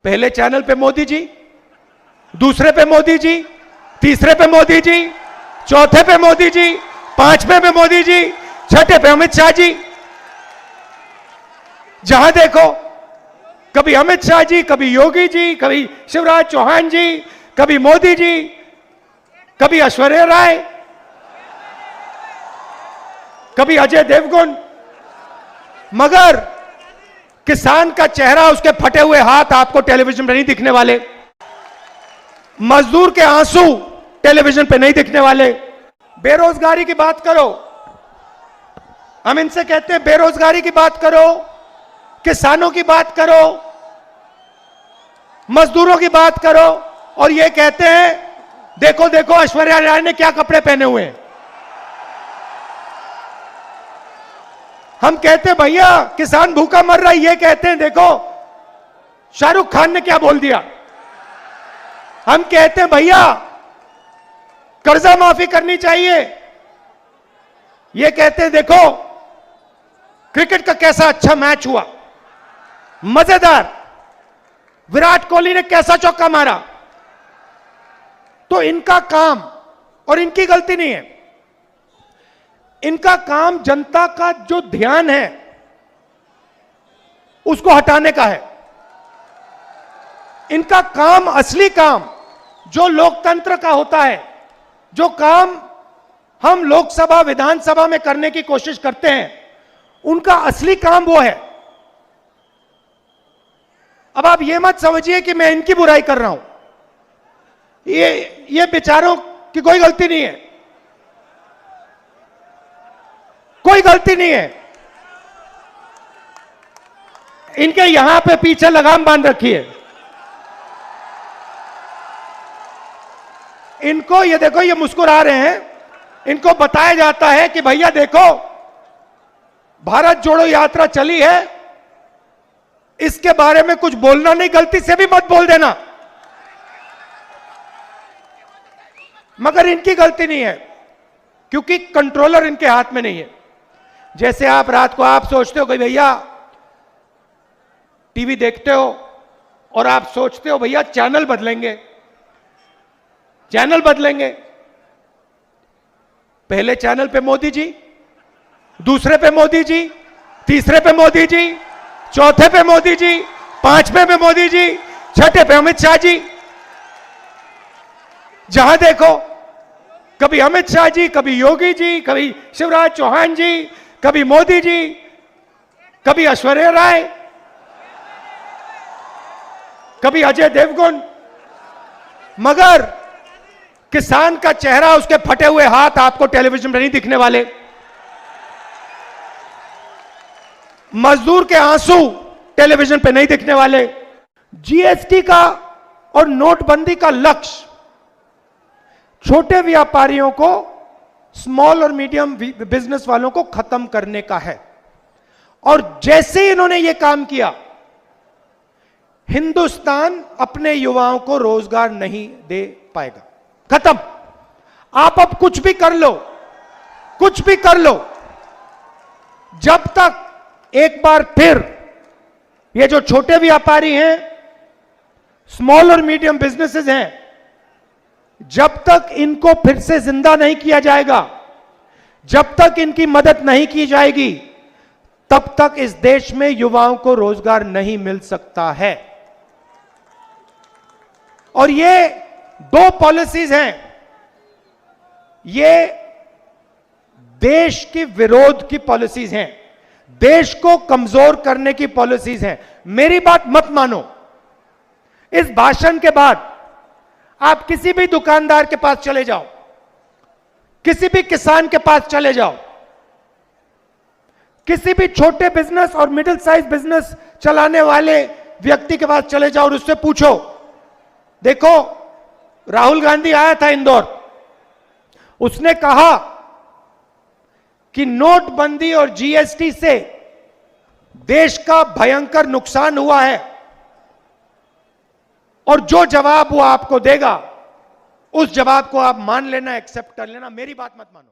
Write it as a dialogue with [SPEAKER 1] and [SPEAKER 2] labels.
[SPEAKER 1] पहले चैनल पे मोदी जी, दूसरे पे मोदी जी, तीसरे पे मोदी जी, चौथे पे मोदी जी, पांचवें पे मोदी जी, छठे पे अमित शाह जी। जहां देखो कभी अमित शाह जी, कभी योगी जी, कभी शिवराज चौहान जी, कभी मोदी जी, कभी ऐश्वर्या राय, कभी अजय देवगन। मगर किसान का चेहरा, उसके फटे हुए हाथ आपको टेलीविजन पर नहीं दिखने वाले। मजदूर के आंसू टेलीविजन पे नहीं दिखने वाले। बेरोजगारी की बात करो, हम इनसे कहते हैं बेरोजगारी की बात करो, किसानों की बात करो, मजदूरों की बात करो, और ये कहते हैं देखो देखो ऐश्वर्या राय ने क्या कपड़े पहने हुए हैं। हम कहते हैं भैया किसान भूखा मर रहा है, ये कहते हैं देखो शाहरुख खान ने क्या बोल दिया। हम कहते हैं भैया कर्जा माफी करनी चाहिए, ये कहते हैं देखो क्रिकेट का कैसा अच्छा मैच हुआ, मजेदार, विराट कोहली ने कैसा चौका मारा। तो इनका काम, और इनकी गलती नहीं है, इनका काम जनता का जो ध्यान है उसको हटाने का है। इनका काम, असली काम जो लोकतंत्र का होता है, जो काम हम लोकसभा विधानसभा में करने की कोशिश करते हैं, उनका असली काम वो है। अब आप ये मत समझिए कि मैं इनकी बुराई कर रहा हूं, ये बेचारों की कोई गलती नहीं है, कोई गलती नहीं है। इनके यहां पे पीछे लगाम बांध रखी है। इनको ये देखो, ये मुस्कुरा रहे हैं, इनको बताया जाता है कि भैया देखो भारत जोड़ो यात्रा चली है, इसके बारे में कुछ बोलना नहीं, गलती से भी मत बोल देना। मगर इनकी गलती नहीं है, क्योंकि कंट्रोलर इनके हाथ में नहीं है। जैसे आप रात को आप सोचते हो कि भैया टीवी देखते हो और आप सोचते हो भैया चैनल बदलेंगे, चैनल बदलेंगे। पहले चैनल पे मोदी जी, दूसरे पे मोदी जी, तीसरे पे मोदी जी, चौथे पे मोदी जी, पांचवें पे मोदी जी, छठे पे अमित शाह जी। जहां देखो कभी अमित शाह जी, कभी योगी जी, कभी शिवराज चौहान जी, कभी मोदी जी, कभी ऐश्वर्या राय, कभी अजय देवगन। मगर किसान का चेहरा, उसके फटे हुए हाथ आपको टेलीविजन पर नहीं दिखने वाले। मजदूर के आंसू टेलीविजन पे नहीं दिखने वाले। जीएसटी का और नोटबंदी का लक्ष्य छोटे व्यापारियों को, स्मॉल और मीडियम बिजनेस वालों को खत्म करने का है। और जैसे ही इन्होंने यह काम किया, हिंदुस्तान अपने युवाओं को रोजगार नहीं दे पाएगा। खत्म। आप अब कुछ भी कर लो, कुछ भी कर लो, जब तक एक बार फिर ये जो छोटे व्यापारी हैं, स्मॉल और मीडियम बिजनेसेस हैं, जब तक इनको फिर से जिंदा नहीं किया जाएगा, जब तक इनकी मदद नहीं की जाएगी, तब तक इस देश में युवाओं को रोजगार नहीं मिल सकता है। और ये दो पॉलिसीज हैं, ये देश के विरोध की पॉलिसीज हैं, देश को कमजोर करने की पॉलिसीज हैं। मेरी बात मत मानो। इस भाषण के बाद आप किसी भी दुकानदार के पास चले जाओ, किसी भी किसान के पास चले जाओ, किसी भी छोटे बिजनेस और मिडिल साइज बिजनेस चलाने वाले व्यक्ति के पास चले जाओ और उससे पूछो, देखो राहुल गांधी आया था इंदौर, उसने कहा कि नोटबंदी और जीएसटी से देश का भयंकर नुकसान हुआ है, और जो जवाब वो आपको देगा उस जवाब को आप मान लेना, एक्सेप्ट कर लेना। मेरी बात मत मानो।